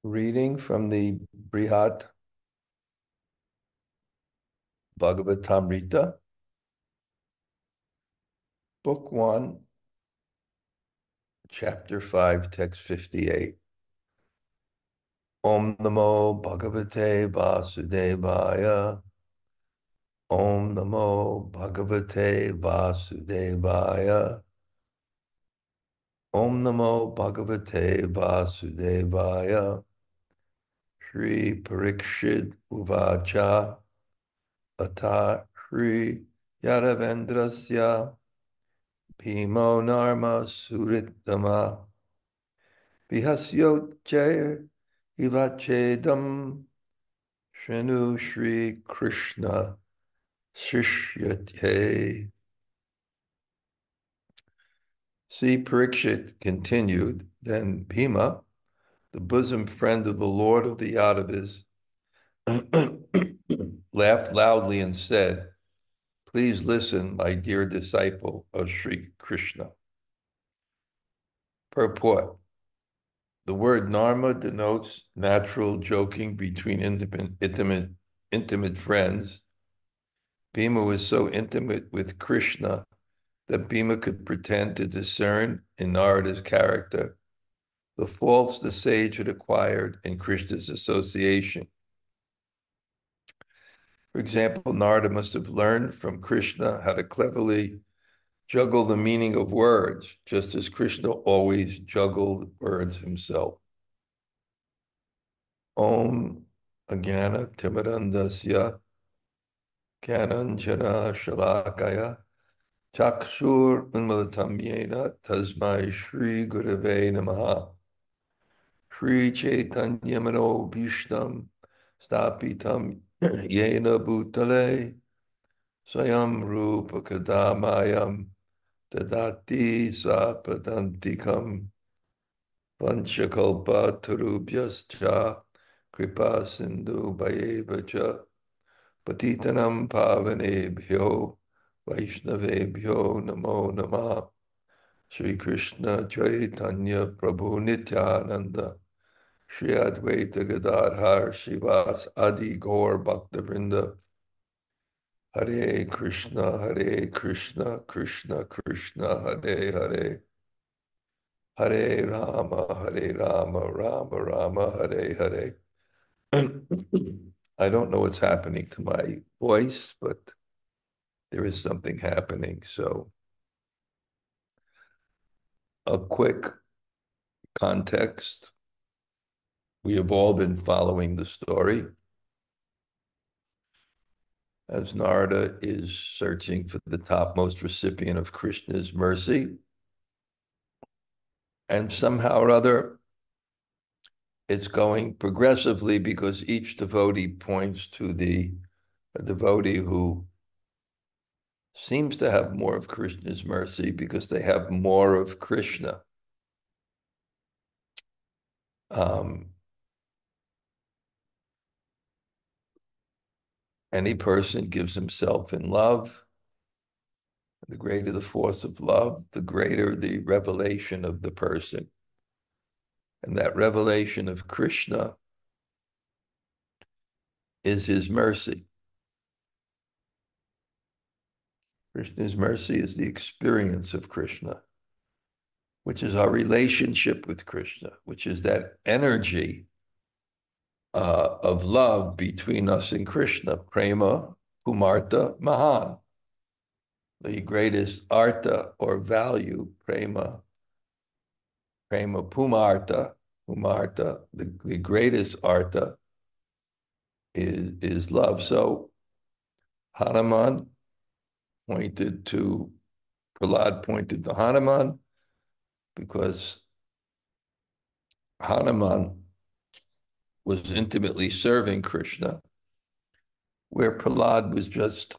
Reading from the Bṛhad-bhāgavatāmṛta, Book 1, Chapter 5, Text 58. Om Namo Bhagavate Vasudevaya. Om Namo Bhagavate Vasudevaya. Om Namo Bhagavate Vasudevaya. Śrī Parīkṣit uvāca, atha śrī-yādavendrasya, bhīmo narma-suhṛttamaḥ, vihasyoccair uvācedaṁ, śrṇu śrī-kṛṣṇa-śiṣya. Śrī Parīkṣit continued, then Bhīma, the bosom friend of the Lord of the Yādavas, laughed loudly and said, "Please listen, my dear disciple of Sri Krishna." Purport. The word narma denotes natural joking between intimate friends. Bhīma was so intimate with Krishna that Bhīma could pretend to discern in Narada's character the faults the sage had acquired in Krishna's association. For example, Narada must have learned from Krishna how to cleverly juggle the meaning of words, just as Krishna always juggled words himself. Om Ajnana Timirandasya Kyananjana Shalakaya Chakshur Unmalatam Yena Tasmai Shri Gurave Namaha. Shri Chaitanya Mano Bhishtam Stapitam Yena Bhutale Swayam Rupa Kadamayam Dadati Sapadantikam Vanchakalpa Tarubhyascha Kripa Sindhu Bhayevacha Patitanam Pavanebhyo Vaishnavebhyo Namo Namah. Shri Krishna Chaitanya Prabhu Nityananda Shri Advaita Gadadhar Shivas Adi Gaur Bhaktavrinda. Hare Krishna, Krishna Krishna, Hare Hare. Hare Rama, Rama Rama, Hare Hare. I don't know what's happening to my voice, but there is something happening. So a quick context. We have all been following the story as Narada is searching for the topmost recipient of Krishna's mercy. And somehow or other, it's going progressively because each devotee points to a devotee who seems to have more of Krishna's mercy because they have more of Krishna. Any person gives himself in love. The greater the force of love, the greater the revelation of the person. And that revelation of Krishna is his mercy. Krishna's mercy is the experience of Krishna, which is our relationship with Krishna, which is that energy of love between us and Krishna, prema pumarta mahan. The greatest artha or value, prema pumarta, the greatest artha is love. So Hanuman Prahlad pointed to Hanuman because Hanuman was intimately serving Krishna, where Prahlad was just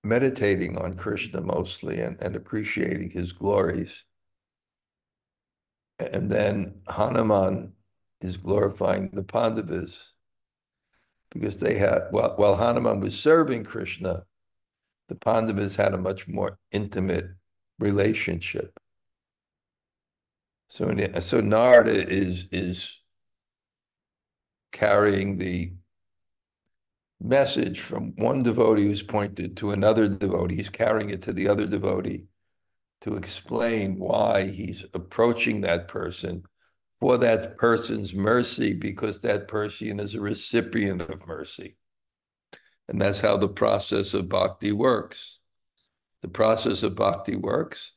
meditating on Krishna mostly and appreciating his glories. And then Hanuman is glorifying the Pandavas because they had, while Hanuman was serving Krishna, the Pandavas had a much more intimate relationship. So Narada is carrying the message from one devotee who's pointed to another devotee. He's carrying it to the other devotee to explain why he's approaching that person for that person's mercy, because that person is a recipient of mercy. And that's how the process of bhakti works. The process of bhakti works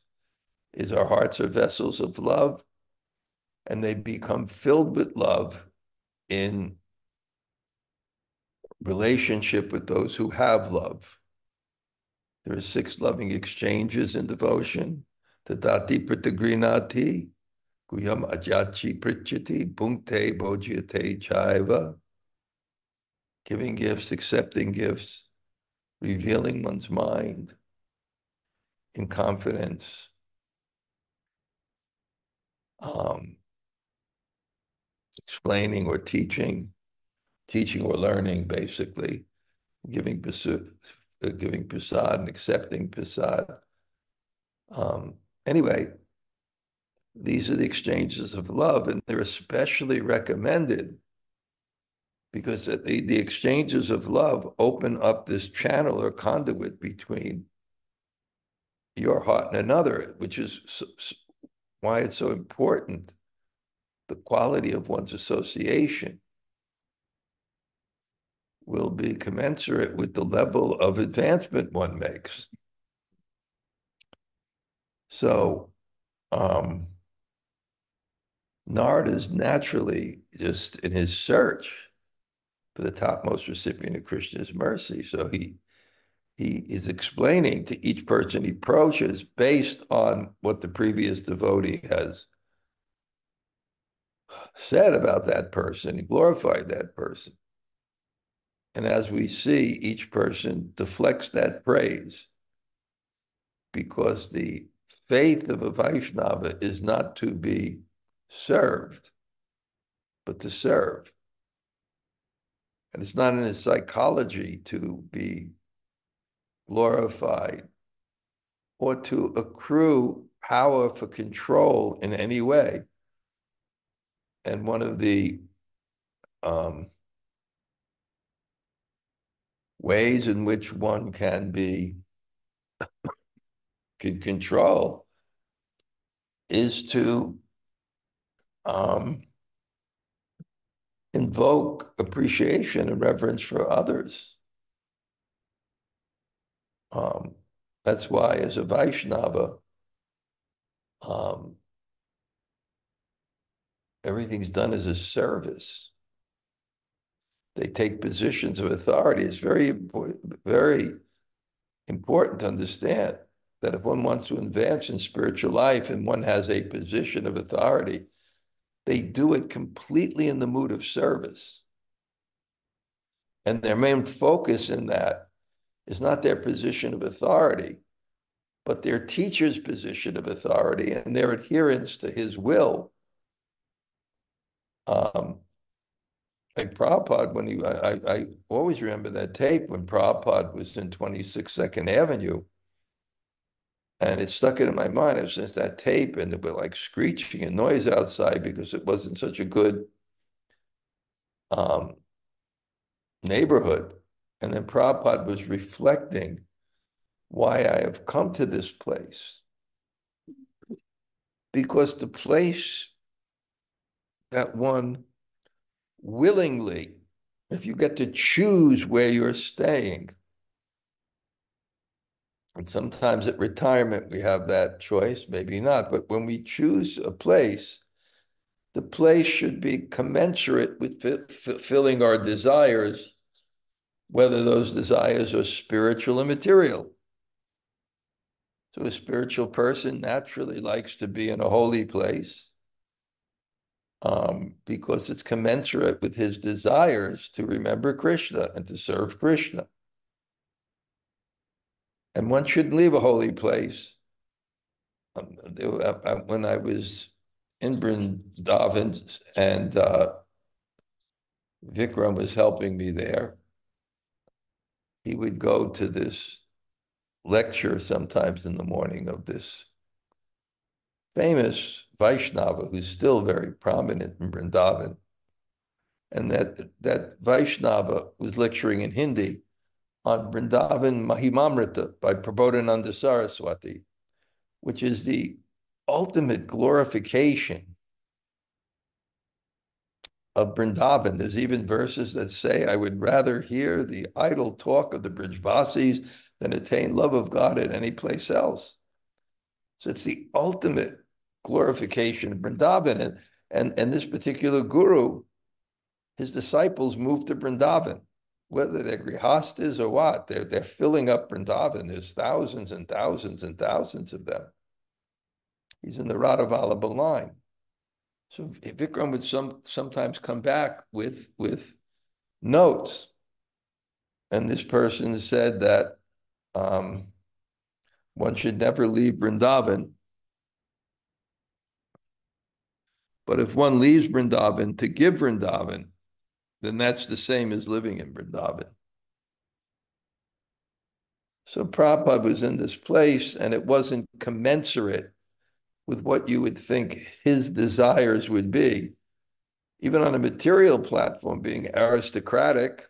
is our hearts are vessels of love, and they become filled with love in relationship with those who have love. There are 6 loving exchanges in devotion. Tadati pratagrinati, guyam ajachi prichati, bhunkte bhojyate chaiva. Giving gifts, accepting gifts, revealing one's mind in confidence, explaining or teaching or learning, basically, giving prasad and accepting prasad. Anyway, these are the exchanges of love, and they're especially recommended because the exchanges of love open up this channel or conduit between your heart and another, which is why it's so important, the quality of one's association will be commensurate with the level of advancement one makes. So Narada is naturally just in his search for the topmost recipient of Krishna's mercy. So he is explaining to each person he approaches based on what the previous devotee has said about that person, he glorified that person. And as we see, each person deflects that praise because the faith of a Vaishnava is not to be served, but to serve. And it's not in his psychology to be glorified or to accrue power for control in any way. And one of the ways in which one can control is to invoke appreciation and reverence for others. That's why, as a Vaishnava, everything's done as a service. They take positions of authority. It's very important to understand that if one wants to advance in spiritual life and one has a position of authority, they do it completely in the mood of service. And their main focus in that is not their position of authority, but their teacher's position of authority and their adherence to his will. Like Prabhupada, when I always remember that tape when Prabhupada was in 26 Second Avenue, and it stuck in my mind ever since that tape, and there were like screeching and noise outside because it wasn't such a good neighborhood. And then Prabhupada was reflecting why I have come to this place. Because the place that one willingly, if you get to choose where you're staying, and sometimes at retirement we have that choice, maybe not, but when we choose a place, the place should be commensurate with fulfilling our desires, whether those desires are spiritual or material. So a spiritual person naturally likes to be in a holy place because it's commensurate with his desires to remember Krishna and to serve Krishna. And one shouldn't leave a holy place. When I was in Vrindavan and Vikram was helping me there, he would go to this lecture sometimes in the morning of this famous Vaishnava who's still very prominent in Vrindavan. And that Vaishnava was lecturing in Hindi on Vrindavan Mahimamrita by Prabodhananda Saraswati, which is the ultimate glorification of Vrindavan. There's even verses that say, I would rather hear the idle talk of the Brijvasis than attain love of God at any place else. So it's the ultimate glorification of Vrindavan. And this particular guru, his disciples moved to Vrindavan, whether they're grihastas or what, they're filling up Vrindavan. There's thousands and thousands and thousands of them. He's in the Radha-vallabha line. So Vikram would sometimes come back with notes. And this person said that one should never leave Vrindavan. But if one leaves Vrindavan to give Vrindavan, then that's the same as living in Vrindavan. So Prabhupada was in this place, and it wasn't commensurate with what you would think his desires would be. Even on a material platform, being aristocratic,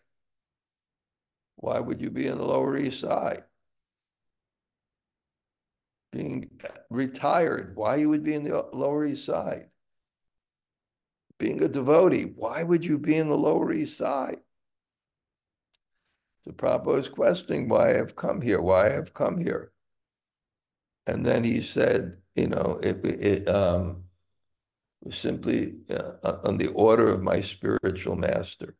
why would you be in the Lower East Side? Being retired, why you would be in the Lower East Side? Being a devotee, why would you be in the Lower East Side? So Prabhupada was questioning why I have come here, why I have come here. And then he said, it was simply on the order of my spiritual master.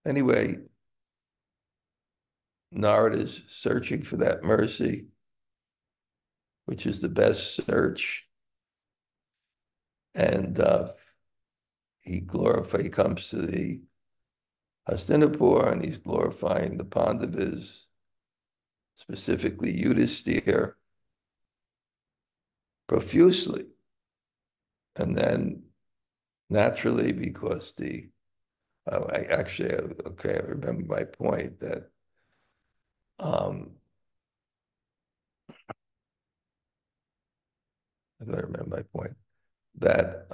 Anyway, Narada is searching for that mercy, which is the best search. And he comes to the Hastinapur, and he's glorifying the Pandavas, specifically Yudhisthira, profusely. And then naturally, because I remember my point that I don't remember my point, that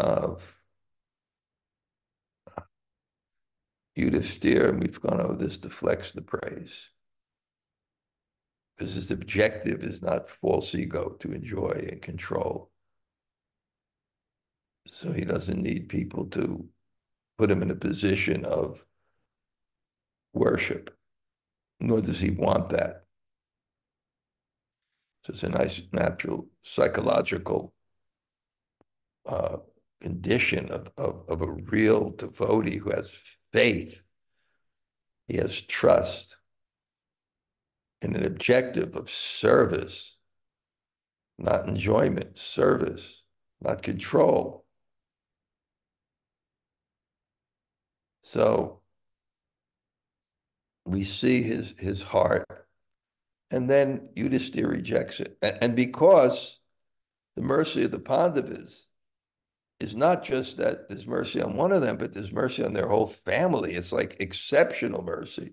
Yudhisthira, and we've gone over this, deflects the praise. Because his objective is not false ego to enjoy and control. So he doesn't need people to put him in a position of worship, nor does he want that. So it's a nice, natural, psychological condition of a real devotee who has faith. He has trust in an objective of service, not enjoyment, service, not control. So we see his heart, and then Yudhisthira rejects it. And because the mercy of the Pandavas is not just that there's mercy on one of them, but there's mercy on their whole family. It's like exceptional mercy.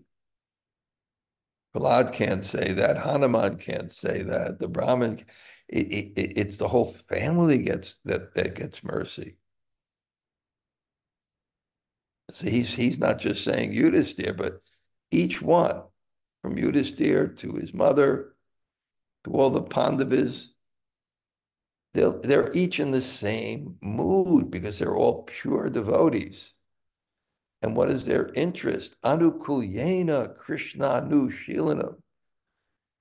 Prahlad can't say that. Hanuman can't say that. The Brahmin, it's the whole family that gets mercy. So he's not just saying Yudhisthira, but each one, from Yudhisthira to his mother, to all the Pandavas, they're each in the same mood because they're all pure devotees. And what is their interest? Anukulyena Krishna-nu-shīlanam.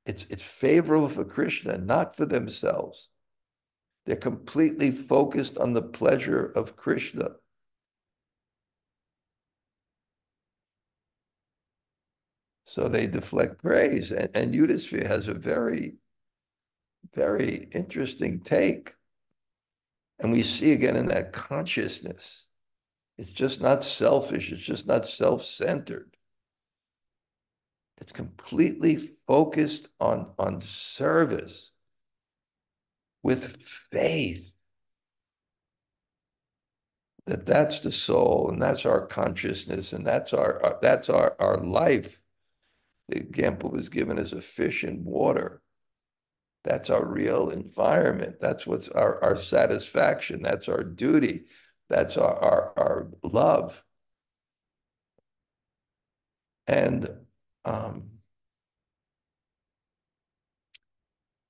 It's favorable for Krishna, not for themselves. They're completely focused on the pleasure of Krishna. So they deflect praise. And Yudhisthira has a very, very interesting take. And we see again in that consciousness, it's just not selfish. It's just not self-centered. It's completely focused on service with faith. that's the soul, and that's our consciousness, and that's our life. The example was given as a fish in water. That's our real environment. That's what's our satisfaction. That's our duty. That's our love. And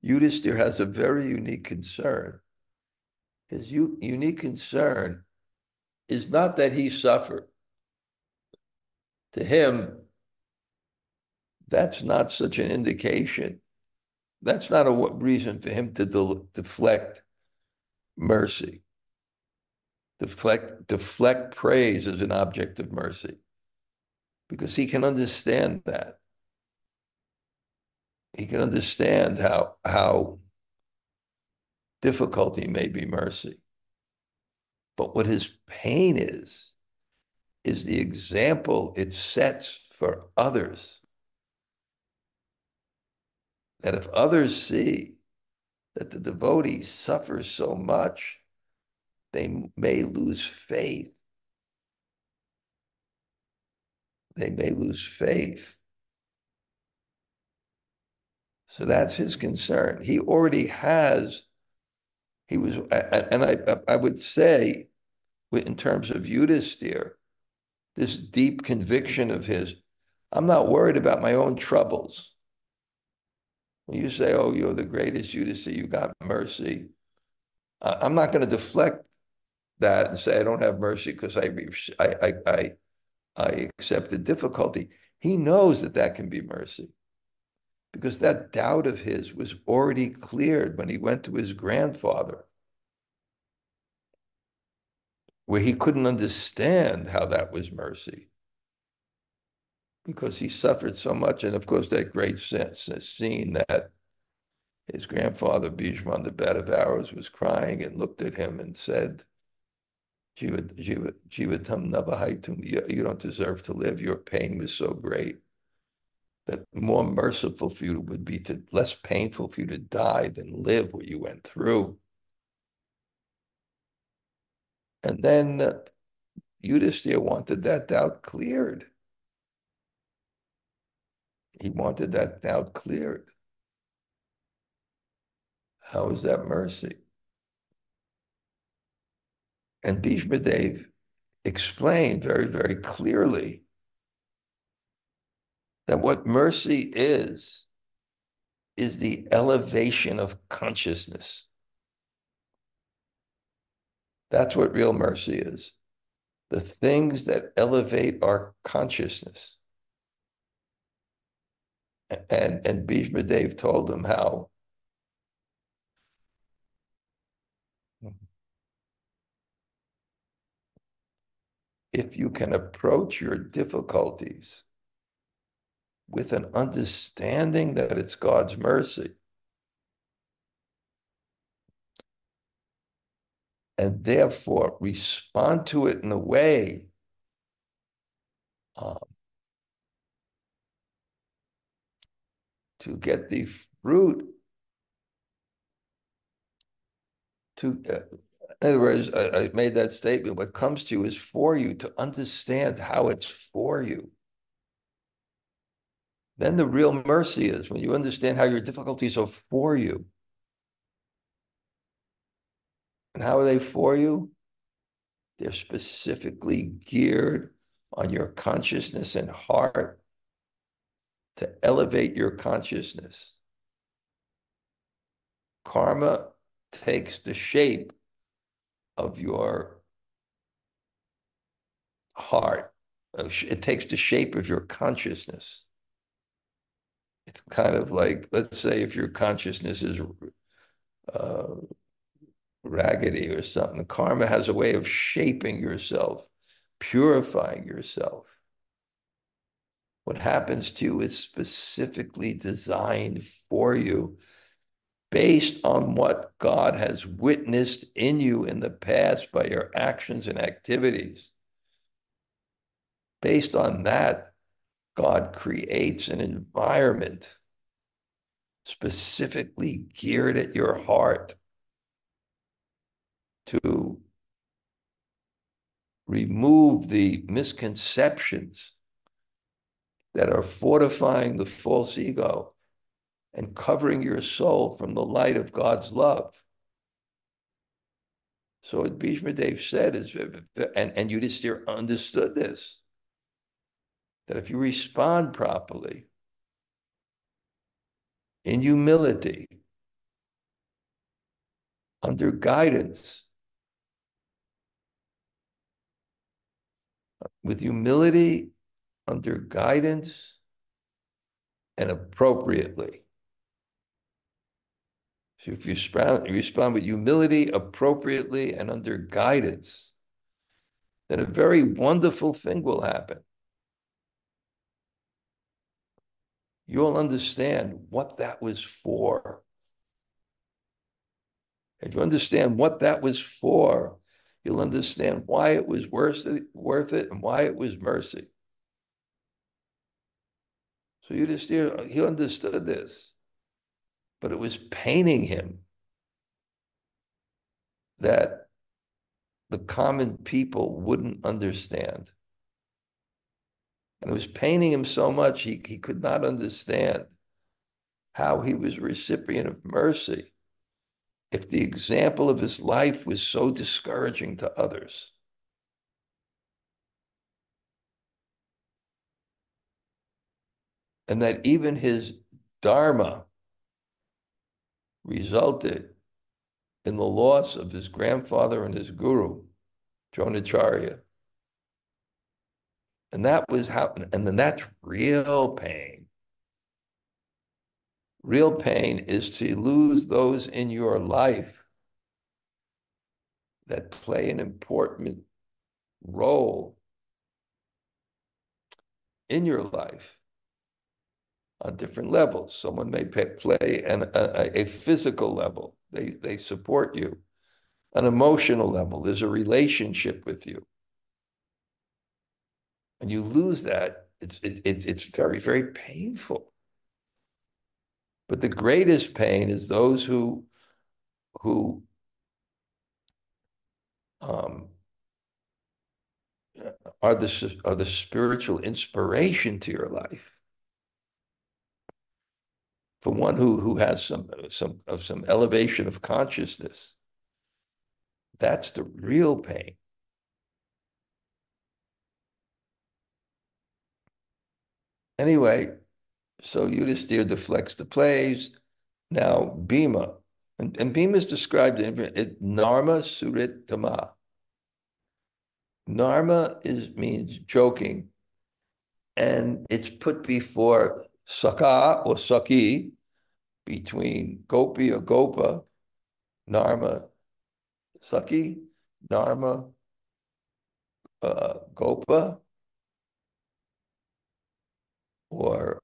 Yudhisthira has a very unique concern. His unique concern is not that he suffered. To him, that's not such an indication. That's not a reason for him to deflect mercy. Deflect praise as an object of mercy, because he can understand that. He can understand how difficulty may be mercy. But what his pain is the example it sets for others. That if others see that the devotee suffers so much, they may lose faith. They may lose faith. So that's his concern. He already has, and I would say, in terms of Yudhisthira, this deep conviction of his, I'm not worried about my own troubles. When you say, oh, you're the greatest Yudhisthira, you got mercy, I'm not going to deflect that and say I don't have mercy because I accepted difficulty. He knows that can be mercy, because that doubt of his was already cleared when he went to his grandfather, where he couldn't understand how that was mercy, because he suffered so much. And of course, that great scene that his grandfather, Bhīma, on the bed of arrows, was crying and looked at him and said, Jivatam nabahaitum, you don't deserve to live. Your pain was so great that more merciful for you would be less painful for you to die than live what you went through. And then Yudhisthira wanted that doubt cleared. He wanted that doubt cleared. How is that mercy? And Bhishma explained very, very clearly that what mercy is the elevation of consciousness. That's what real mercy is. The things that elevate our consciousness. And Bhishma told them how if you can approach your difficulties with an understanding that it's God's mercy, and therefore respond to it in a way to get the fruit, in other words, I made that statement, what comes to you is for you, to understand how it's for you. Then the real mercy is when you understand how your difficulties are for you. And how are they for you? They're specifically geared on your consciousness and heart to elevate your consciousness. Karma takes the shape of your heart. It takes the shape of your consciousness. It's kind of like, let's say if your consciousness is raggedy or something, karma has a way of shaping yourself, purifying yourself. What happens to you is specifically designed for you based on what God has witnessed in you in the past by your actions and activities. Based on that, God creates an environment specifically geared at your heart to remove the misconceptions that are fortifying the false ego and covering your soul from the light of God's love. So what Bhishma Dev said is, and Yudhisthira understood this, that if you respond properly, in humility, under guidance, with humility, under guidance, and appropriately. So if you respond with humility, appropriately, and under guidance, then a very wonderful thing will happen. You'll understand what that was for. If you understand what that was for, you'll understand why it was worth it and why it was mercy. So Yudhisthira, he understood this, but it was paining him that the common people wouldn't understand. And it was paining him so much, he could not understand how he was a recipient of mercy if the example of his life was so discouraging to others. And that even his dharma resulted in the loss of his grandfather and his guru, Dronacharya. And that was and then that's real pain. Real pain is to lose those in your life that play an important role in your life on different levels. Someone may play a physical level. They support you. An emotional level, there's a relationship with you. And you lose that, it's very, very painful. But the greatest pain is those who are the spiritual inspiration to your life. For one who has some elevation of consciousness, that's the real pain. Anyway, so Yudhisthira deflects the plays. Now Bhīma, and Bhīma is described in narma-suhṛttamaḥ. Narma means joking, and it's put before Saka or Saki, between Gopi or Gopa, Narma Saki, Narma Gopa, or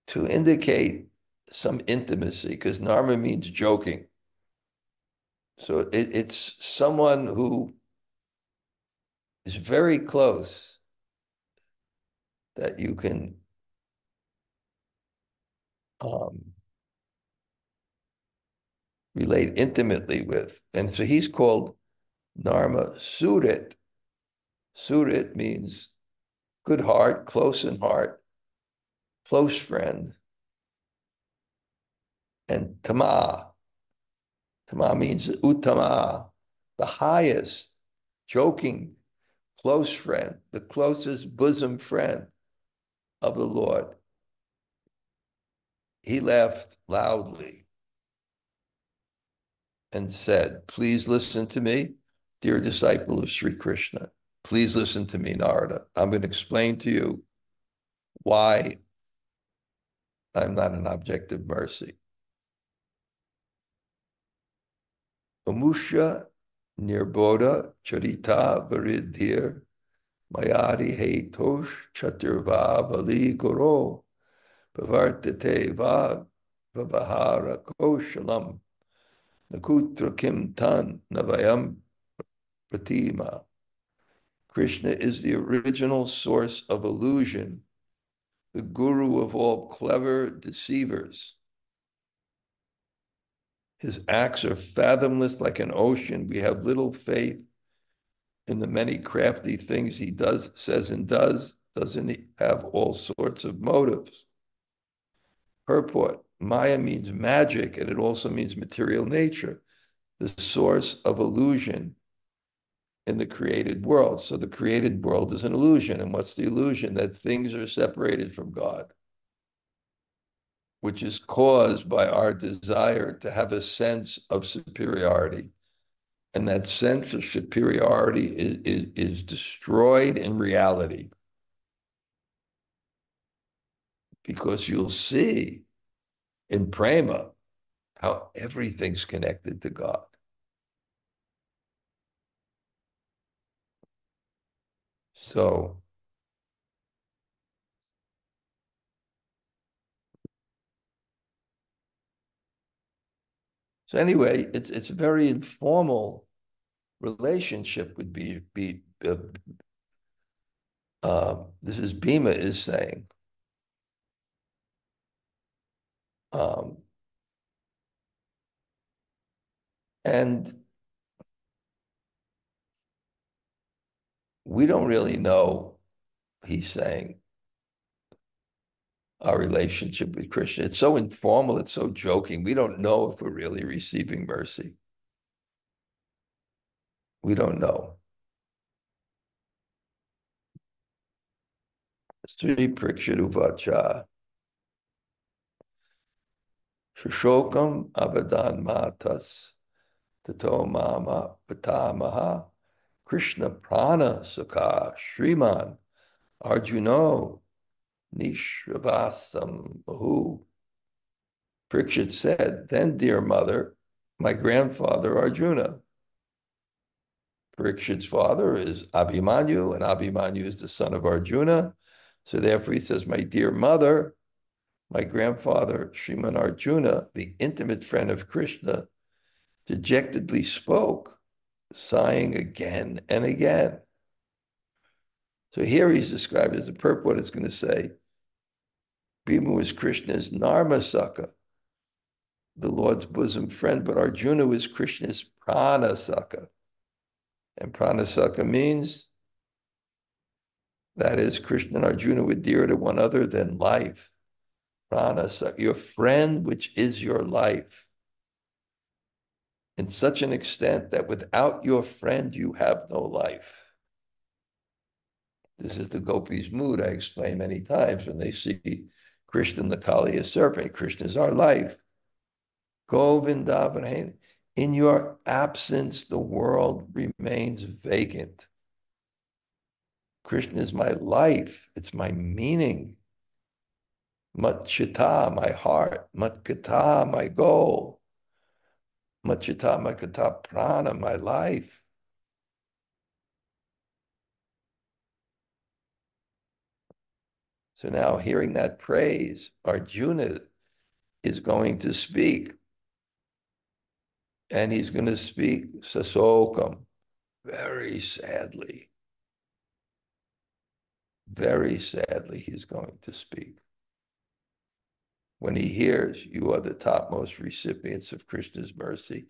to indicate some intimacy, because Narma means joking. So it's someone who is very close that you can relate intimately with. And so he's called narma-suhṛtt. Suhṛtt means good heart, close in heart, close friend. And tama means uttama, the highest, joking, close friend, the closest bosom friend of the Lord. He laughed loudly and said, "Please listen to me, dear disciple of Sri Krishna. Please listen to me, Narada. I'm going to explain to you why I'm not an object of mercy. Amusha nirbodha charita varidhir mayadi hetosh chaturva bali goro pavartate va vavahara koshalam nakutra kim tan navayam pratima." Krishna is the original source of illusion, the guru of all clever deceivers. His acts are fathomless like an ocean. We have little faith in the many crafty things he does, says and does. Doesn't he have all sorts of motives? Purport. Maya means magic, and it also means material nature, the source of illusion in the created world. So the created world is an illusion. And what's the illusion? That things are separated from God, which is caused by our desire to have a sense of superiority. And that sense of superiority is destroyed in reality. Because you'll see in prema how everything's connected to God. So anyway, it's a very informal relationship with this is Bhīma is saying. Um, and we don't really know, he's saying, our relationship with Krishna. It's so informal, it's so joking. We don't know if we're really receiving mercy. We don't know. Śrī Parīkṣit uvāca. Shashokam avadan matas tato mama patamaha Krishna prana sukha Shriman Arjuno Nishravasam Bahu. Parikshit said, then, dear mother, my grandfather Arjuna. Parikshit's father is Abhimanyu, and Abhimanyu is the son of Arjuna. So therefore he says, my dear mother, my grandfather, Sriman Arjuna, the intimate friend of Krishna, dejectedly spoke, sighing again and again. So here he's described as the purport is going to say, Bhīma was Krishna's narma-suhṛttamaḥ, the Lord's bosom friend, but Arjuna was Krishna's prana-suhṛtta. And prana-suhṛtta means, that is, Krishna and Arjuna were dearer to one another than life. Prana-suhṛtta, your friend, which is your life, in such an extent that without your friend, you have no life. This is the gopis' mood, I explained many times, when they see Krishna and the Kali, a serpent. Krishna is our life. Govinda, in your absence, the world remains vacant. Krishna is my life. It's my meaning. Mat chitta, my heart. Mat gata, my goal. Mat chitta, my gata prana, my life. So now, hearing that praise, Arjuna is going to speak. And he's going to speak sasokam, very sadly. Very sadly, he's going to speak. When he hears you are the topmost recipients of Krishna's mercy,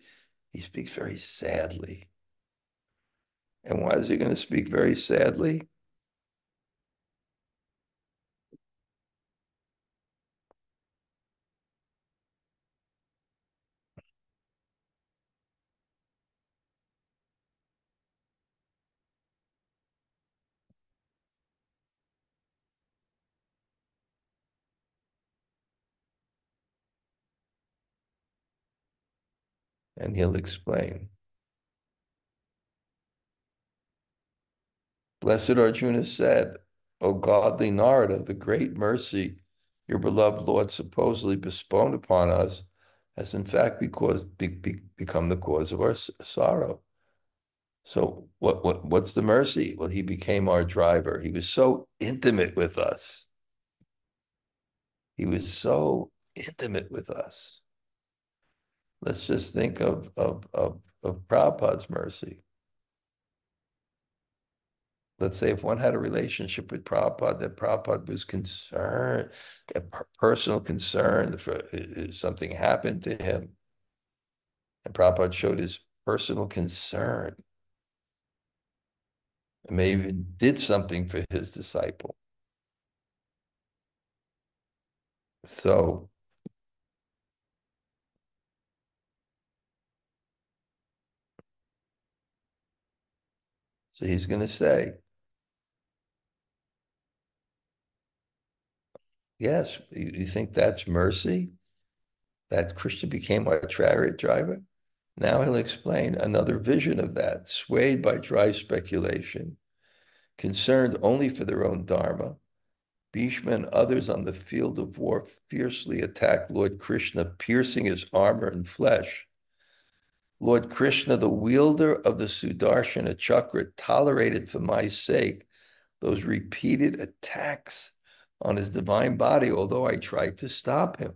he speaks very sadly. And why is he going to speak very sadly? And he'll explain. Blessed Arjuna said, O godly Narada, the great mercy your beloved Lord supposedly bestowed upon us has in fact become the cause of our sorrow. So what's the mercy? Well, he became our driver. He was so intimate with us. He was so intimate with us. Let's just think of Prabhupada's mercy. Let's say if one had a relationship with Prabhupada, that Prabhupada was concerned, a personal concern for something happened to him. And Prabhupada showed his personal concern and may even did something for his disciple. So he's going to say, yes, you think that's mercy? That Krishna became our chariot driver? Now he'll explain another vision of that, swayed by dry speculation, concerned only for their own dharma. Bhīma and others on the field of war fiercely attacked Lord Krishna, piercing his armor and flesh. Lord Krishna, the wielder of the Sudarshana chakra, tolerated for my sake those repeated attacks on his divine body, although I tried to stop him.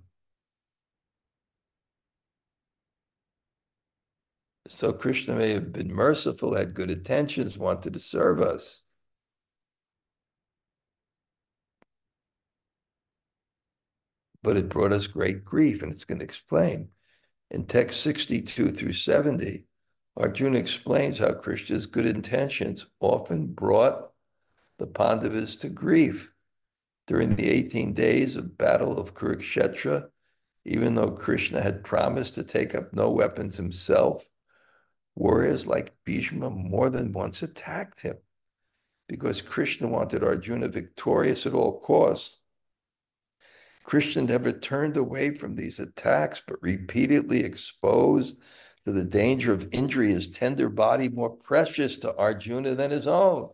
So Krishna may have been merciful, had good intentions, wanted to serve us. But it brought us great grief, and it's going to explain. In text 62 through 70, Arjuna explains how Krishna's good intentions often brought the Pandavas to grief. During the 18 days of battle of Kurukshetra, even though Krishna had promised to take up no weapons himself, warriors like Bhīma more than once attacked him. Because Krishna wanted Arjuna victorious at all costs, Krishna never turned away from these attacks, but repeatedly exposed to the danger of injury his tender body, more precious to Arjuna than his own,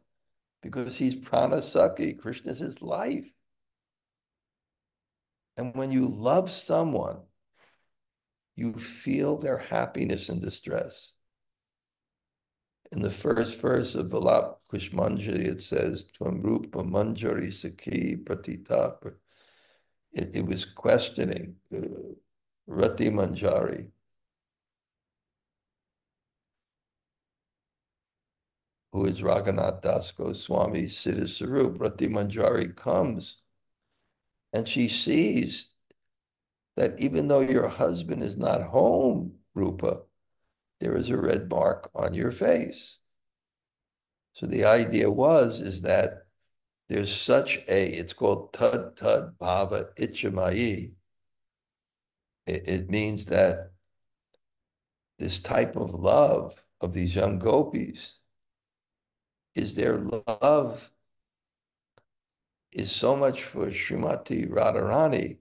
because he's pranasakhi. Krishna is his life. And when you love someone, you feel their happiness and distress. In the first verse of Vilap Kushmanjali, it says, Tvam Rupa Manjari Sakhi Pratita. It was questioning Rati Manjari, who is Raghunath Das Goswami's Siddha Sarup. Rati Manjari comes and she sees that even though your husband is not home, Rupa, there is a red mark on your face. So the idea is that there's such it's called tad bhava icchamayi. It means that this type of love of these young gopis is their love is so much for Srimati Radharani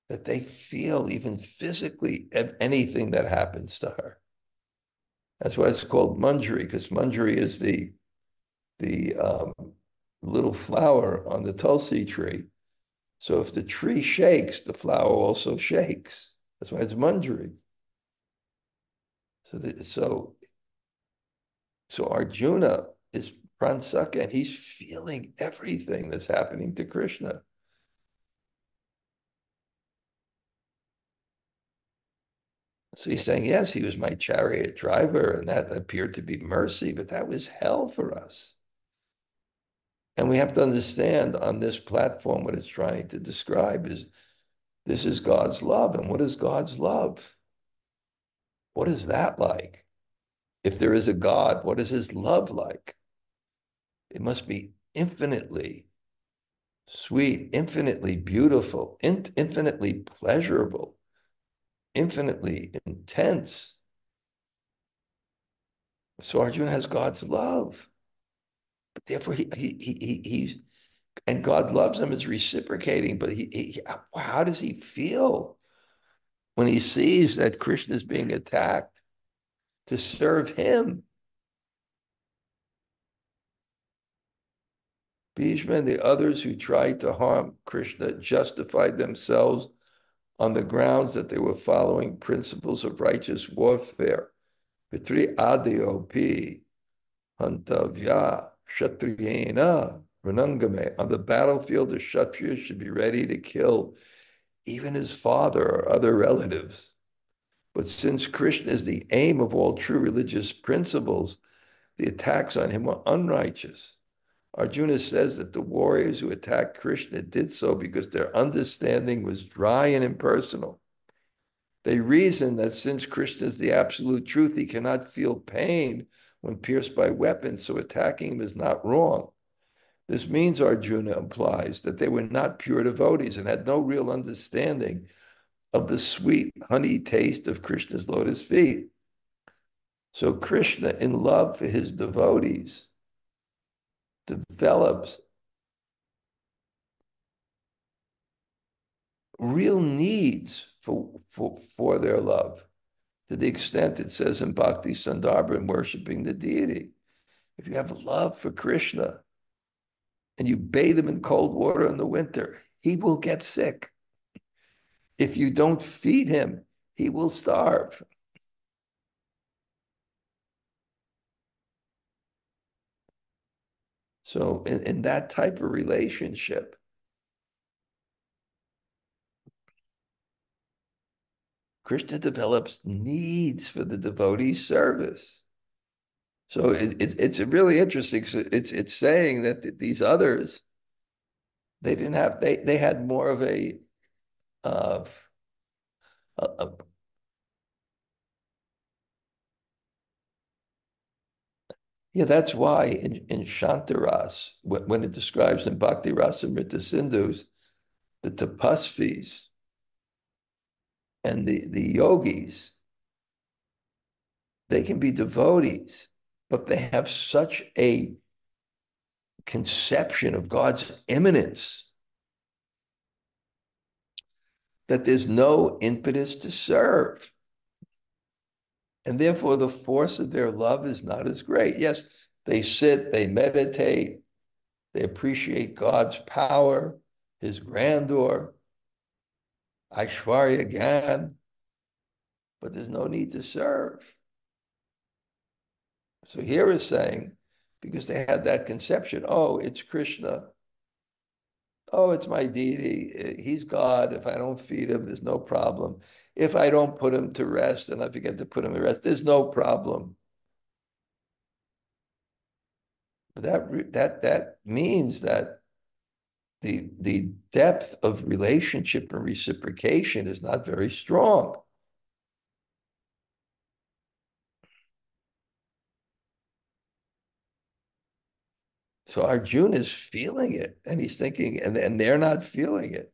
that they feel even physically anything that happens to her. That's why it's called manjari, because manjari is the little flower on the tulsi tree. So if the tree shakes, the flower also shakes. That's why it's manjari. So Arjuna is pransaka, and he's feeling everything that's happening to Krishna. So he's saying, yes, he was my chariot driver, and that appeared to be mercy, but that was hell for us. And we have to understand on this platform what it's trying to describe is this is God's love. And what is God's love? What is that like? If there is a God, what is his love like? It must be infinitely sweet, infinitely beautiful, infinitely pleasurable, infinitely intense. So Arjuna has God's love. But therefore, he's, and God loves him, is reciprocating, but how does he feel when he sees that Krishna is being attacked to serve him? Bhīma and the others who tried to harm Krishna justified themselves on the grounds that they were following principles of righteous warfare. Pitri adiopi hantavya kshatriyena ranangame. On the battlefield, the Kshatriya should be ready to kill even his father or other relatives. But since Krishna is the aim of all true religious principles, the attacks on him were unrighteous. Arjuna says that the warriors who attacked Krishna did so because their understanding was dry and impersonal. They reason that since Krishna is the absolute truth, he cannot feel pain when pierced by weapons, so attacking him is not wrong. This means, Arjuna implies, that they were not pure devotees and had no real understanding of the sweet honey taste of Krishna's lotus feet. So Krishna, in love for his devotees, develops real needs for their love, to the extent it says in Bhakti Sandarbha, in worshiping the deity. If you have love for Krishna and you bathe him in cold water in the winter, he will get sick. If you don't feed him, he will starve. So in that type of relationship, Krishna develops needs for the devotee's service. So it's really interesting. It's saying that these others, they had more of a uh, yeah, that's why in Shantaras, when it describes in Bhakti Rasamrita Sindhus, the tapasvis and the yogis, they can be devotees, but they have such a conception of God's immanence that there's no impetus to serve. And therefore, the force of their love is not as great. Yes, they sit, they meditate, they appreciate God's power, his grandeur, Aishwarya Gyan, but there's no need to serve. So here is saying, because they had that conception, oh, it's Krishna. Oh, it's my deity. He's God. If I don't feed him, there's no problem. If I don't put him to rest and I forget to put him to rest, there's no problem. But that means that the depth of relationship and reciprocation is not very strong. So Arjuna is feeling it, and he's thinking, and they're not feeling it.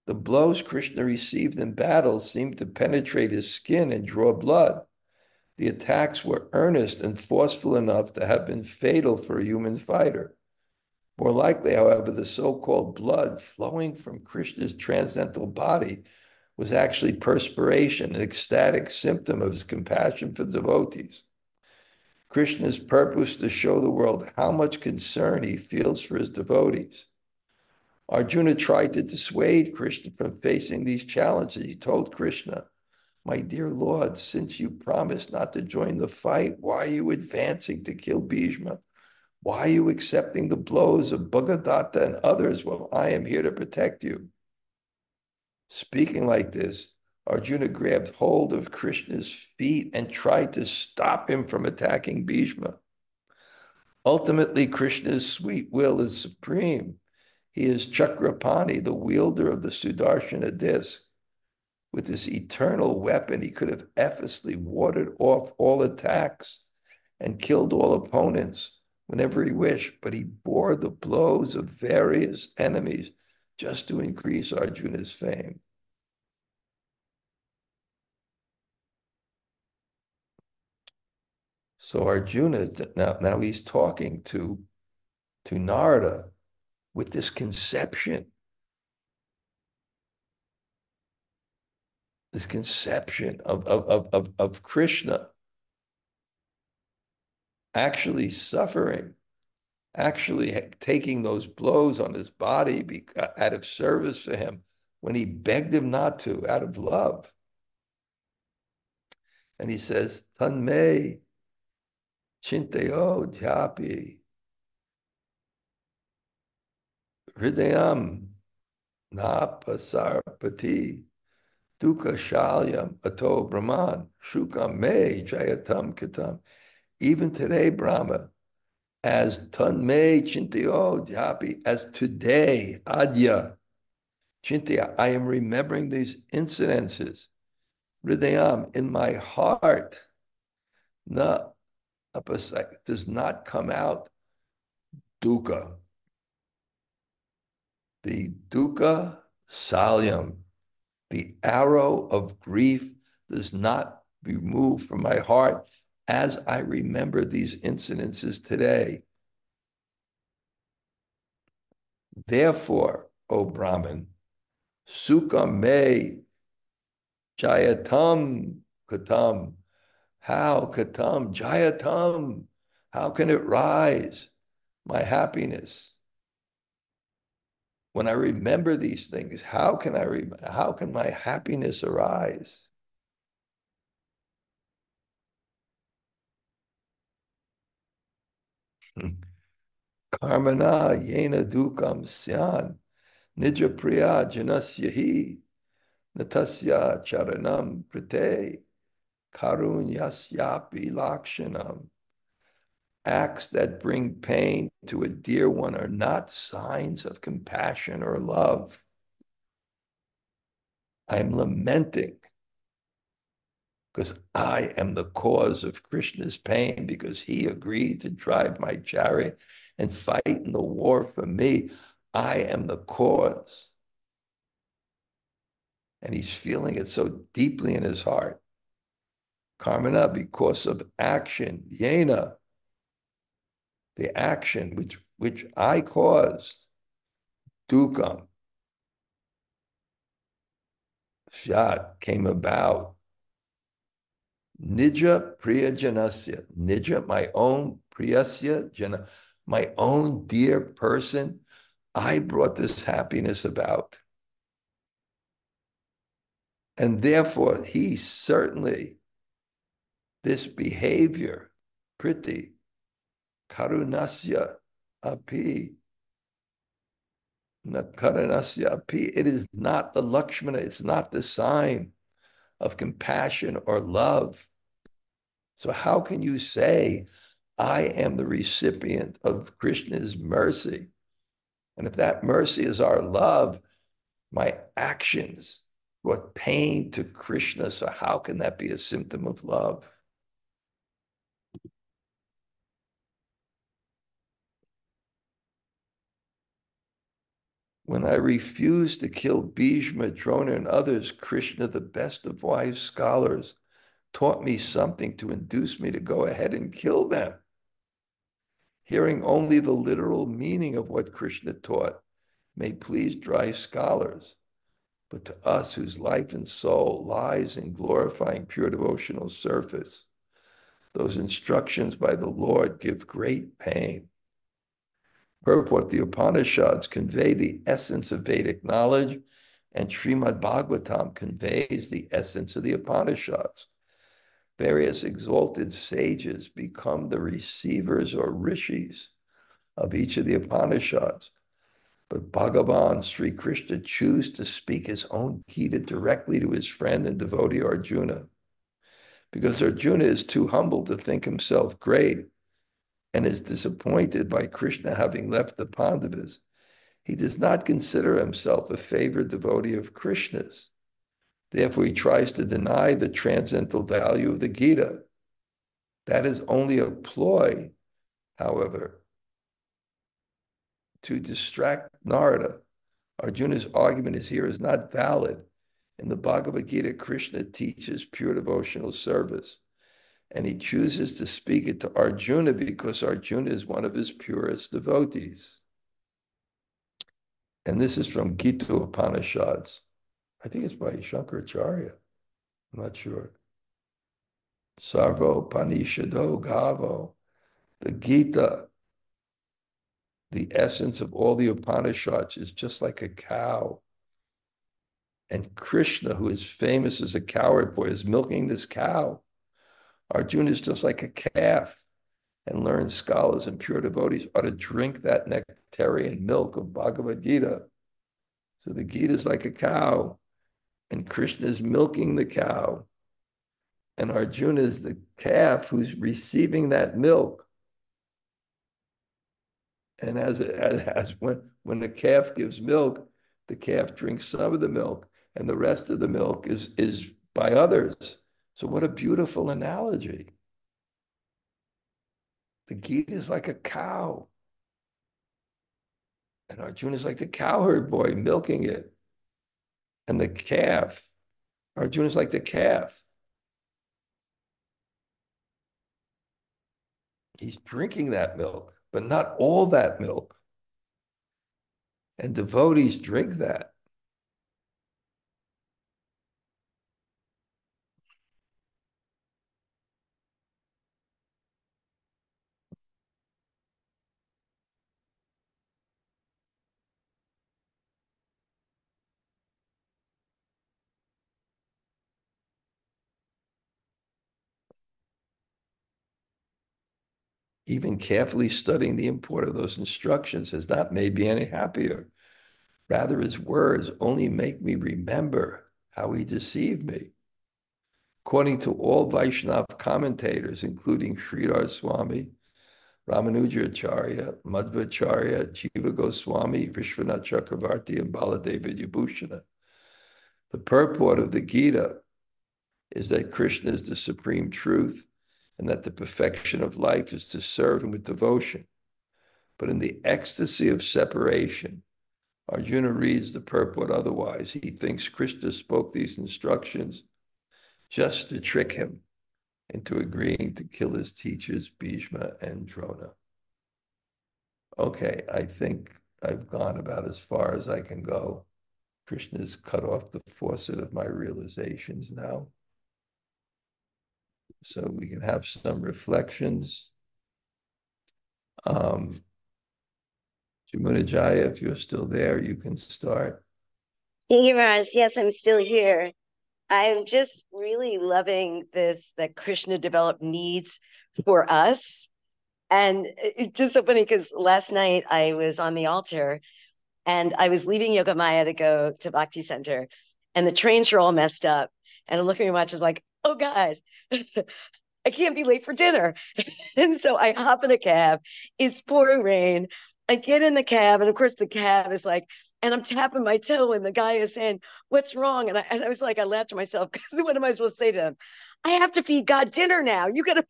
The blows Krishna received in battle seemed to penetrate his skin and draw blood. The attacks were earnest and forceful enough to have been fatal for a human fighter. More likely, however, the so-called blood flowing from Krishna's transcendental body was actually perspiration, an ecstatic symptom of his compassion for devotees. Krishna's purpose was to show the world how much concern he feels for his devotees. Arjuna tried to dissuade Krishna from facing these challenges. He told Krishna, my dear Lord, since you promised not to join the fight, why are you advancing to kill Bhīma? Why are you accepting the blows of Bhagadatta and others while I am here to protect you? Speaking like this, Arjuna grabbed hold of Krishna's feet and tried to stop him from attacking Bhīma. Ultimately, Krishna's sweet will is supreme. He is Chakrapani, the wielder of the Sudarshana disc. With this eternal weapon, he could have effortlessly warded off all attacks and killed all opponents whenever he wished, but he bore the blows of various enemies just to increase Arjuna's fame. So Arjuna, now he's talking to Narada with this conception of Krishna actually suffering, actually taking those blows on his body out of service for him when he begged him not to, out of love. And he says, Tanme Chintayo Dhyapi Hridayam Napasarpati Dukkha Shalyam Ato Brahman Shukam Me Jayatam Kitam. Even today, Brahma, as Tanme Chintayo Dhyapi, as today, Adya, Chintya, I am remembering these incidences. Hridayam, in my heart. Na apasek, does not come out dukkha. The dukkha salyam, the arrow of grief, does not be removed from my heart as I remember these incidences today. Therefore, O Brahman, sukha me jayatam katam. How katam jayatam? How can it rise? My happiness. When I remember these things, how can my happiness arise? Karmana yena dukam syan nija priya janasyahi natasya charanam prate karunyasyapi lakshanam. Acts that bring pain to a dear one are not signs of compassion or love. I'm lamenting because I am the cause of Krishna's pain, because he agreed to drive my chariot and fight in the war for me. I am the cause. And he's feeling it so deeply in his heart. Karmana, because of action, yena, the action which I caused, dukam, syat, came about. Nija priya janasya, nija, my own priyasya jana, my own dear person, I brought this happiness about. And therefore, he certainly, this behavior, priti, karunasya api, karanasya api, it is not the Lakshmana, it's not the sign of compassion or love. So how can you say, I am the recipient of Krishna's mercy? And if that mercy is our love, my actions brought pain to Krishna. So how can that be a symptom of love? When I refused to kill Bhīma, Drona, and others, Krishna, the best of wise scholars, taught me something to induce me to go ahead and kill them. Hearing only the literal meaning of what Krishna taught may please dry scholars, but to us whose life and soul lies in glorifying pure devotional service, those instructions by the Lord give great pain. Purport, the Upanishads convey the essence of Vedic knowledge, and Bṛhad-bhāgavatāmṛta conveys the essence of the Upanishads. Various exalted sages become the receivers or rishis of each of the Upanishads. But Bhagavan Sri Krishna chose to speak his own Gita directly to his friend and devotee Arjuna, because Arjuna is too humble to think himself great and is disappointed by Krishna having left the Pandavas. He does not consider himself a favored devotee of Krishna's. Therefore, he tries to deny the transcendental value of the Gita. That is only a ploy, however, to distract Narada. Arjuna's argument is not valid. In the Bhagavad Gita, Krishna teaches pure devotional service, and he chooses to speak it to Arjuna because Arjuna is one of his purest devotees. And this is from Gita Upanishads. I think it's by Shankaracharya. I'm not sure. Sarvo Panishado Gavo. The Gita, the essence of all the Upanishads, is just like a cow. And Krishna, who is famous as a coward boy, is milking this cow. Arjuna is just like a calf, and learned scholars and pure devotees ought to drink that nectarian milk of Bhagavad Gita. So the Gita is like a cow, and Krishna is milking the cow. And Arjuna is the calf who's receiving that milk. And as when the calf gives milk, The calf drinks some of the milk, and the rest of the milk is by others. So what a beautiful analogy. The Gita is like a cow. And Arjuna is like the cowherd boy milking it. And the calf, Arjuna is like the calf. He's drinking that milk, but not all that milk. And devotees drink that. Even carefully studying the import of those instructions has not made me any happier. Rather, his words only make me remember how he deceived me. According to all Vaishnava commentators, including Sridhar Swami, Ramanujacharya, Madhvacharya, Jiva Goswami, Vishwanath Chakravarti, and Baladeva Vibhushana, the purport of the Gita is that Krishna is the supreme truth and that the perfection of life is to serve him with devotion. But in the ecstasy of separation, Arjuna reads the purport otherwise. He thinks Krishna spoke these instructions just to trick him into agreeing to kill his teachers, Bhīma and Drona. Okay, I think I've gone about as far as I can go. Krishna's cut off the faucet of my realizations now. So we can have some reflections. Jamunajaya, if you're still there, you can start. Thank you, Raj. Yes, I'm still here. I'm just really loving this, that Krishna developed needs for us. And it's just so funny because last night I was on the altar and I was leaving Yoga Maya to go to Bhakti Center, and the trains were all messed up. And I'm looking at my watch, I was like, oh God, I can't be late for dinner. And so I hop in a cab. It's pouring rain. I get in the cab, and of course, the cab is like, and I'm tapping my toe, and the guy is saying, what's wrong? And I was like, I laughed to myself because what am I supposed to say to him? I have to feed God dinner now. You got to.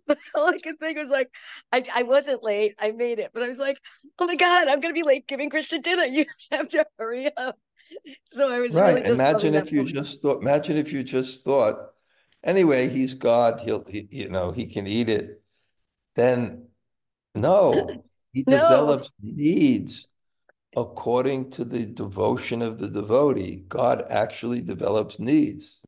But all I could think was like, I wasn't late. I made it. But I was like, oh my God, I'm going to be late giving Krishna dinner. You have to hurry up. So I was really Right. just loving Imagine that if you moment. just thought, anyway, he's God, he can eat it. Then no, he No, develops needs according to the devotion of the devotee. God actually develops needs.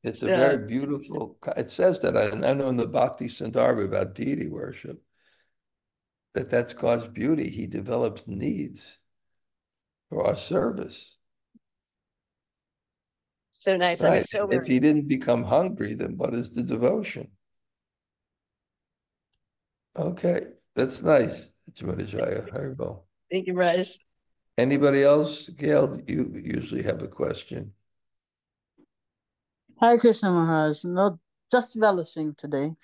It's a so very beautiful, it says that, I know in the Bhakti Sandarbha about deity worship, that's God's beauty. He develops needs for our service. so nice. I Right. was so If he moved. didn't become hungry, then what is the devotion? Okay, that's nice, Jamunajaya. Haribo. Thank you, Raj. Anybody else? Gail, you usually have a question. Hare Krishna Maharaj. No, just relishing today.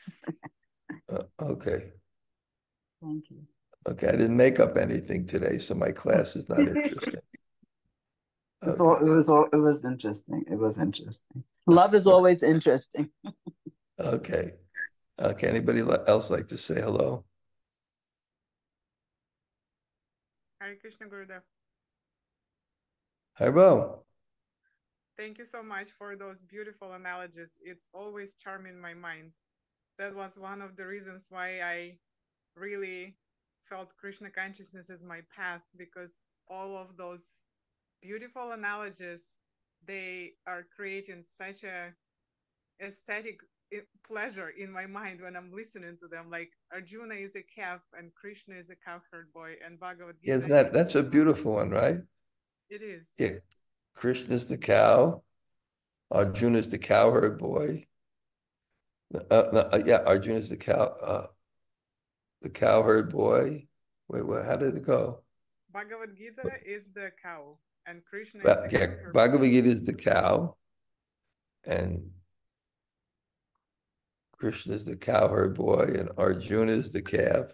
Okay. Thank you. Okay, I didn't make up anything today, so my class is not interesting. Okay. It was interesting. It was interesting. Love is always interesting. Okay. Okay, anybody else like to say hello? Hare Krishna Gurudev. Haribo. Thank you so much for those beautiful analogies. It's always charming my mind. That was one of the reasons why I really felt Krishna consciousness as my path, because all of those beautiful analogies, they are creating such a aesthetic pleasure in my mind when I'm listening to them. Like Arjuna is a calf and Krishna is a cowherd boy, and Bhagavad Gita. Yes, that's a beautiful one, right? It is. Yeah. Krishna's the cow. Arjuna's the cowherd boy. Yeah, Arjuna's the cowherd boy. Wait, how did it go? Bhagavad Gita is the cow, and Krishna is the cowherd. Bhagavad Gita is the cow, and Krishna is the cowherd boy, and Arjuna is the calf.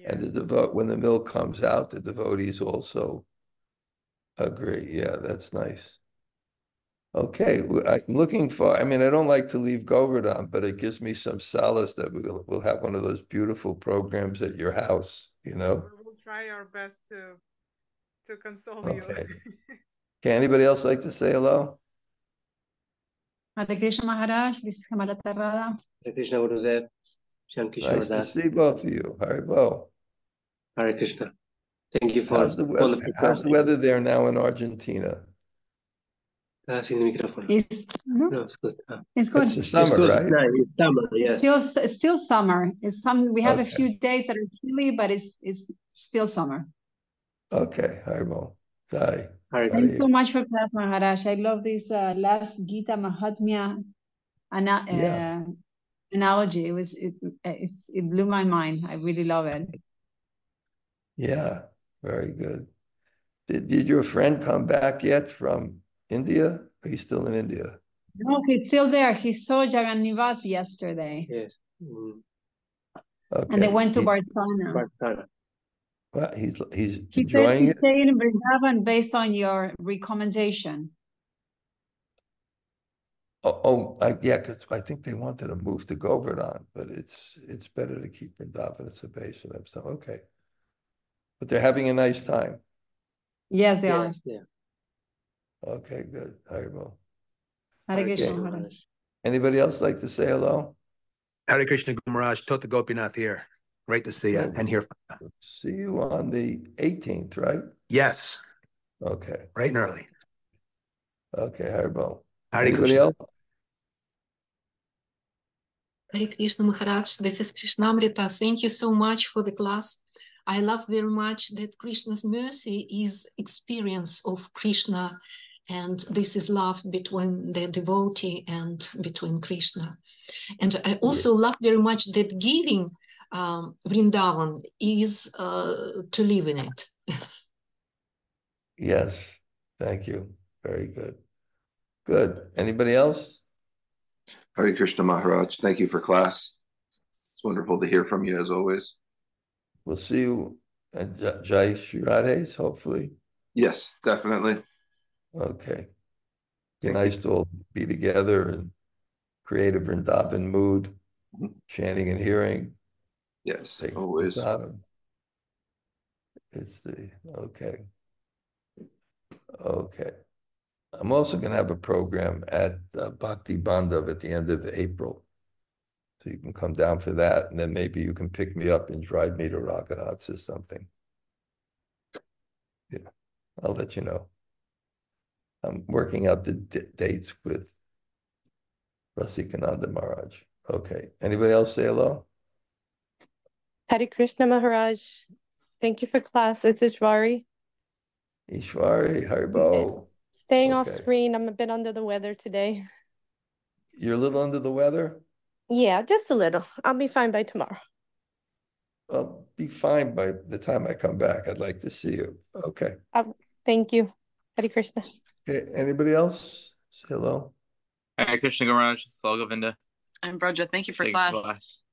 And Yes. when the milk comes out, the devotees also agree. Yeah, that's nice. Okay, I'm looking for, I mean, I don't like to leave Govardhan, but it gives me some solace that we'll have one of those beautiful programs at your house, you know? We will try our best to console you. Okay. Okay, anybody else like to say hello? Hare Krishna Maharaj, this is Kamala Tarada. Hare Krishna Gurudev, Shyam Kishore Nice to Das. see both of you. Haribo. Hare Krishna. Thank you for How's the wonderful weather there now in Argentina? Sin el micrófono. It's No, it's good. it's good. It's the It's summer, good. right? No, it's summer, yes. Still summer. It's some. We have a Okay. few days that are chilly, but it's still summer. Okay, Haribo. Sorry. Hare Thank you Krishna. so much for class, Maharaj. I love this last Gita Mahatmya Yeah. analogy. It blew my mind. I really love it. Yeah, very good. Did your friend come back yet from India? Are you still in India? No, he's still there. He saw Jagannath yesterday. Yes. Mm. Okay. And they went to Barcelona. Barcelona. Well, he's He said enjoying he's it. staying in Vrindavan based on your recommendation. Yeah, because I think they wanted to move to Govardhan, but it's better to keep Vrindavan as a base for them. So okay, but they're having a nice time. Yes, they are. Yes, yeah. Okay, good. Haribo. Hare Krishna Okay. Maharaj. Anybody else like to say hello? Hare Krishna Maharaj, Tota Gopinath here. Great to see you and hear from you. See you on the 18th, right? Yes, Okay. bright and early. Okay, Haribo. Hare Anybody Krishna. else? Hare Krishna Maharaj, this is Krishna-katha. Thank you so much for the class. I love very much that Krishna's mercy is experience of Krishna, and this is love between the devotee and between Krishna. And I also love very much that giving Vrindavan is to live in it. Yes, thank you. Very good. Good. Anybody else? Hare Krishna Maharaj, thank you for class. It's wonderful to hear from you as always. We'll see you at Jai Shri Radhe's, hopefully. Yes, definitely. Okay. Be nice to all be together and create a Vrindavan mood, chanting and hearing. Yes, always. It's okay. Okay. I'm also going to have a program at Bhakti Bandhav at the end of April. So you can come down for that, and then maybe you can pick me up and drive me to Raghunath's or something. Yeah, I'll let you know. I'm working out the dates with Rasikananda Maharaj. Okay. Anybody else say hello? Hare Krishna Maharaj. Thank you for class. It's Ishvari. Ishwari, Haribo. Staying off screen. I'm a bit under the weather today. You're a little under the weather? Yeah, just a little. I'll be fine by tomorrow. I'll be fine by the time I come back. I'd like to see you. Okay. Thank you. Hare Krishna. Okay. Anybody else? Say hello. Hare Krishna Maharaj. Srila Govinda. I'm Bṛhad. Thank you for class.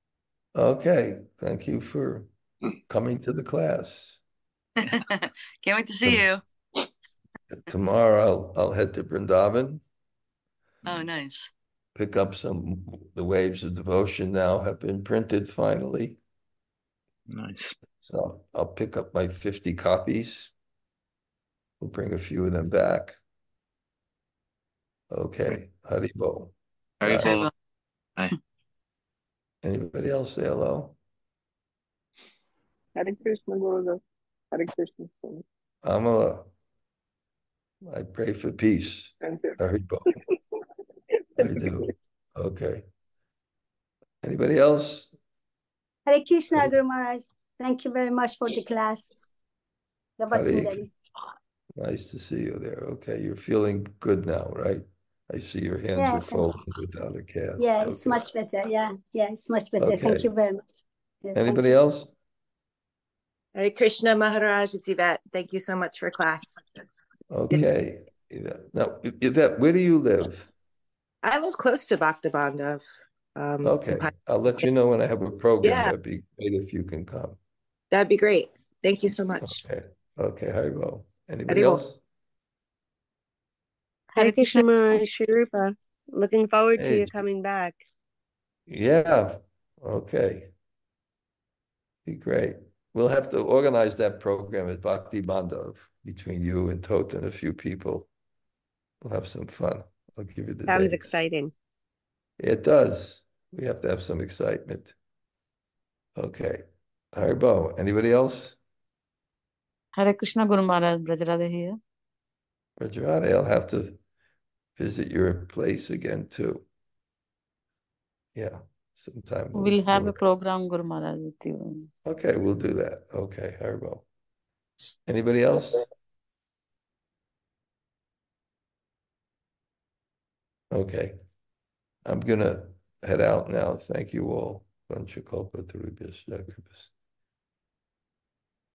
Okay. Thank you for coming to the class. Can't wait to see you. Tomorrow I'll head to Vrindavan. Oh, nice. Pick up the Waves of Devotion now have been printed finally. Nice. So I'll pick up my 50 copies. We'll bring a few of them back. Okay. Haribo. Haribo. Hi. Anybody else say hello? Hare Krishna Gurudev. Hare Krishna. Amala. I pray for peace. Haribo. I do. Okay. Anybody else? Hare Krishna, Guru Maharaj. Thank you very much for the class. Nice to see you there. Okay, you're feeling good now, right? I see your hands are folded without a cast. Yeah, it's much better. Yeah, it's much better. Okay. Thank you very much. Yeah, anybody else? Hare Krishna Maharaj, it's Yvette. Thank you so much for class. Okay. Yvette. Now, Yvette, where do you live? I live close to Bhakti-bandhav. Okay, I'll let you know when I have a program. Yeah. That'd be great if you can come. That'd be great. Thank you so much. Okay, Haribo. Anybody Haribo. else? Hare Krishna Maharaj, Śrī Rupa. Looking forward to Hey. you coming back. Yeah, okay. Be great. We'll have to organize that program at Bhakti Bandhav between you and Tot and a few people. We'll have some fun. I'll give you the Sounds dates. exciting. It does. We have to have some excitement. Okay. Haribo, anybody else? Hare Krishna Guru Maharaj, Bṛhad here. Bṛhad, I'll have to visit your place again too. Yeah, sometime We'll have a program, Guru Maharaj, with you. Okay, we'll do that. Okay, Haribo. Anybody else? Okay. I'm gonna head out now. Thank you all. Vanchakalpa Tarubhyascha Kripas.